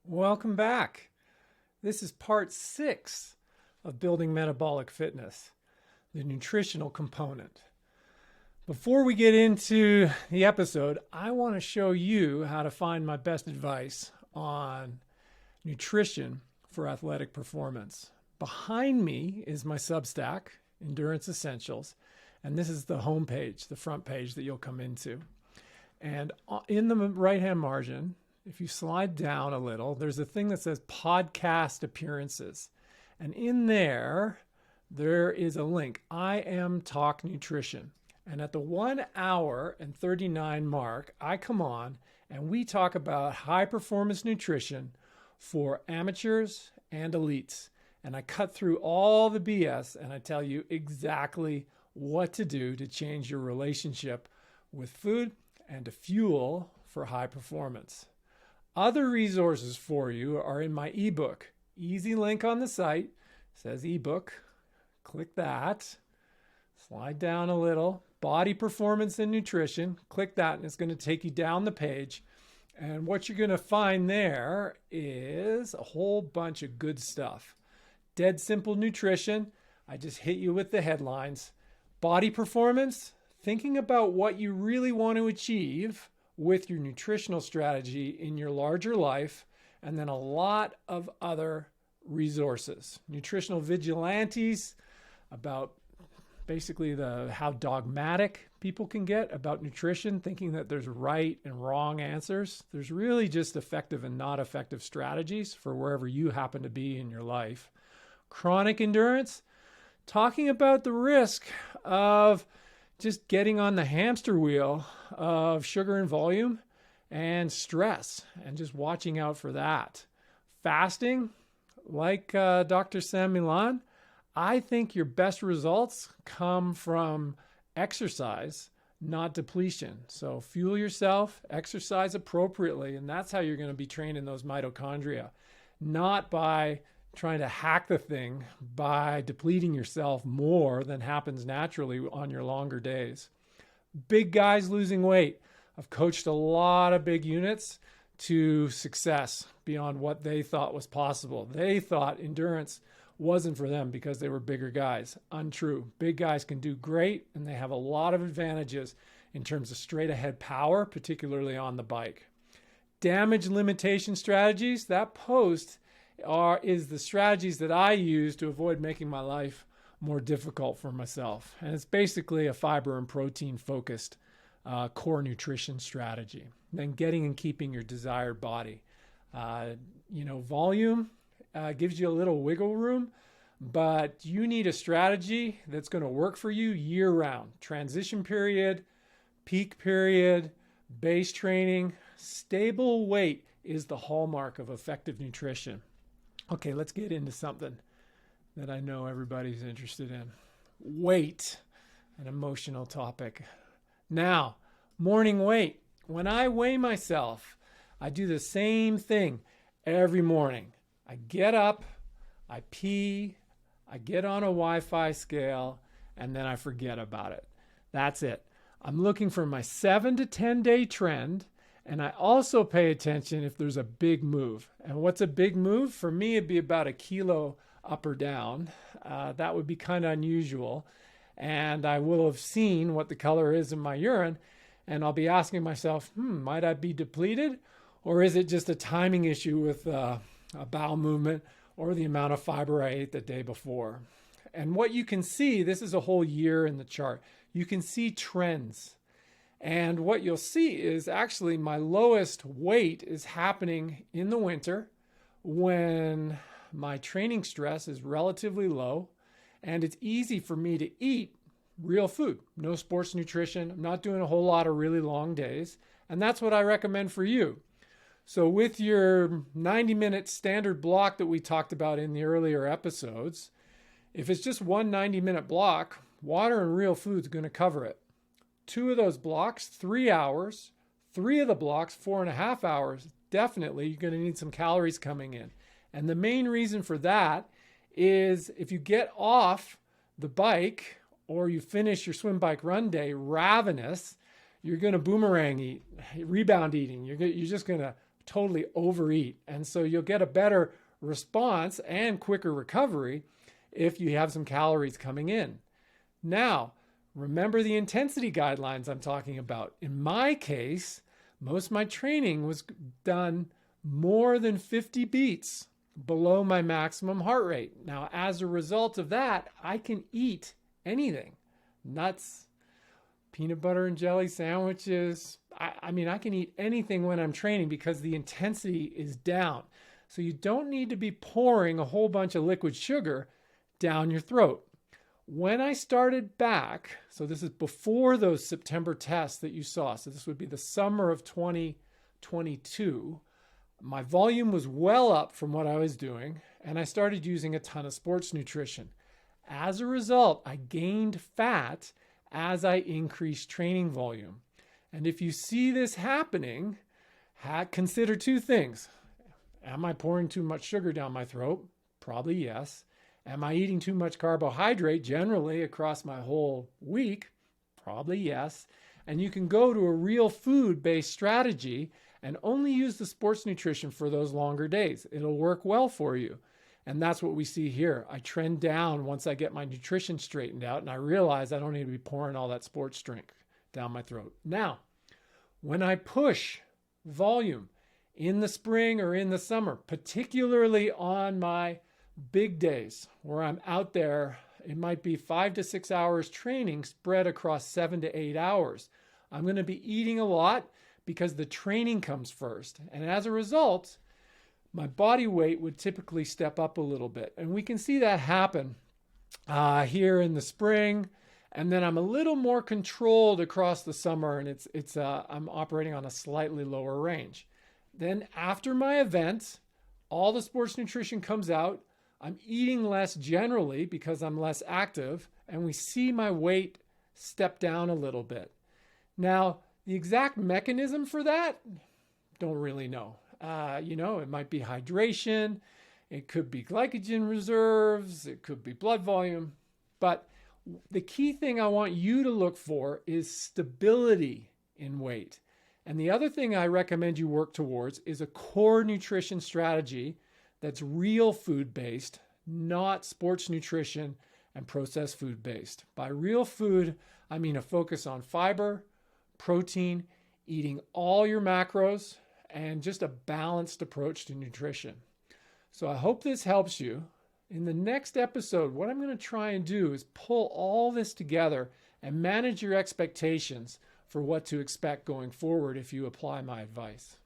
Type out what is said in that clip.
Welcome back. This is part 6 of building metabolic fitness, the nutritional component. Before we get into the episode, I want to show you how to find my best advice on nutrition for athletic performance. Behind me is my Substack, Endurance Essentials, and this is the home page, the front page that you'll come into. And in the right-hand margin, if you slide down a little, there's a thing that says podcast appearances. And in there is a link, I Am Talk Nutrition. And at the 1 hour and 39 mark, I come on and we talk about high performance nutrition for amateurs and elites. And I cut through all the BS and I tell you exactly what to do to change your relationship with food and to fuel for high performance. Other resources for you are in my ebook. Easy link on the site, says ebook. Click that. Slide down a little. Body performance and nutrition. Click that and it's going to take you down the page. And what you're going to find there is a whole bunch of good stuff. Dead simple nutrition. I just hit you with the headlines. Body performance. Thinking about what you really want to achieve with your nutritional strategy in your larger life, and then a lot of other resources. Nutritional vigilantes about basically how dogmatic people can get about nutrition, thinking that there's right and wrong answers. There's really just effective and not effective strategies for wherever you happen to be in your life. Chronic endurance, talking about the risk of just getting on the hamster wheel of sugar and volume and stress and just watching out for that. Fasting, like Dr. Sam Milan, I think your best results come from exercise, not depletion. So fuel yourself, exercise appropriately, and that's how you're going to be training those mitochondria, not by trying to hack the thing by depleting yourself more than happens naturally on your longer days. Big guys losing weight. I've coached a lot of big units to success beyond what they thought was possible. They thought endurance wasn't for them because they were bigger guys. Untrue. Big guys can do great and they have a lot of advantages in terms of straight ahead power, particularly on the bike. Damage limitation strategies. That post is the strategies that I use to avoid making my life more difficult for myself. And it's basically a fiber and protein focused core nutrition strategy. Then getting and keeping your desired body. Volume gives you a little wiggle room, but you need a strategy that's going to work for you year round. Transition period, peak period, base training, stable weight is the hallmark of effective nutrition. Okay, let's get into something that I know everybody's interested in. Weight, an emotional topic. Now, morning weight. When I weigh myself, I do the same thing every morning. I get up, I pee, I get on a Wi-Fi scale, and then I forget about it. That's it. I'm looking for my 7 to 10 day trend. And I also pay attention if there's a big move. And what's a big move? For me, it'd be about a kilo up or down. That would be kind of unusual. And I will have seen what the color is in my urine. And I'll be asking myself, might I be depleted? Or is it just a timing issue with a bowel movement or the amount of fiber I ate the day before? And what you can see, this is a whole year in the chart. You can see trends. And what you'll see is actually my lowest weight is happening in the winter when my training stress is relatively low and it's easy for me to eat real food. No sports nutrition. I'm not doing a whole lot of really long days. And that's what I recommend for you. So with your 90-minute standard block that we talked about in the earlier episodes, if it's just one 90-minute block, water and real food is going to cover it. 2 of those blocks, 3 hours. 3 of the blocks, 4.5 hours. Definitely, you're going to need some calories coming in. And the main reason for that is if you get off the bike or you finish your swim, bike, run day ravenous, you're going to boomerang eat, rebound eating. You're just going to totally overeat. And so you'll get a better response and quicker recovery if you have some calories coming in. Now, remember the intensity guidelines I'm talking about. In my case, most of my training was done more than 50 beats below my maximum heart rate. Now, as a result of that, I can eat anything. Nuts, peanut butter and jelly sandwiches. I mean, I can eat anything when I'm training because the intensity is down. So you don't need to be pouring a whole bunch of liquid sugar down your throat. When I started back, so this is before those September tests that you saw, so this would be the summer of 2022, my volume was well up from what I was doing, and I started using a ton of sports nutrition. As a result, I gained fat as I increased training volume. And if you see this happening, consider two things. Am I pouring too much sugar down my throat? Probably yes. Am I eating too much carbohydrate generally across my whole week? Probably yes. And you can go to a real food-based strategy and only use the sports nutrition for those longer days. It'll work well for you. And that's what we see here. I trend down once I get my nutrition straightened out, and I realize I don't need to be pouring all that sports drink down my throat. Now, when I push volume in the spring or in the summer, particularly on my big days where I'm out there, it might be 5 to 6 hours training spread across 7 to 8 hours. I'm going to be eating a lot because the training comes first. And as a result, my body weight would typically step up a little bit. And we can see that happen here in the spring. And then I'm a little more controlled across the summer, and I'm operating on a slightly lower range. Then after my event, all the sports nutrition comes out. I'm eating less generally because I'm less active, and we see my weight step down a little bit. Now, the exact mechanism for that, don't really know. It might be hydration, it could be glycogen reserves, it could be blood volume. But the key thing I want you to look for is stability in weight. And the other thing I recommend you work towards is a core nutrition strategy that's real food-based, not sports nutrition and processed food-based. By real food, I mean a focus on fiber, protein, eating all your macros, and just a balanced approach to nutrition. So I hope this helps you. In the next episode, what I'm going to try and do is pull all this together and manage your expectations for what to expect going forward if you apply my advice.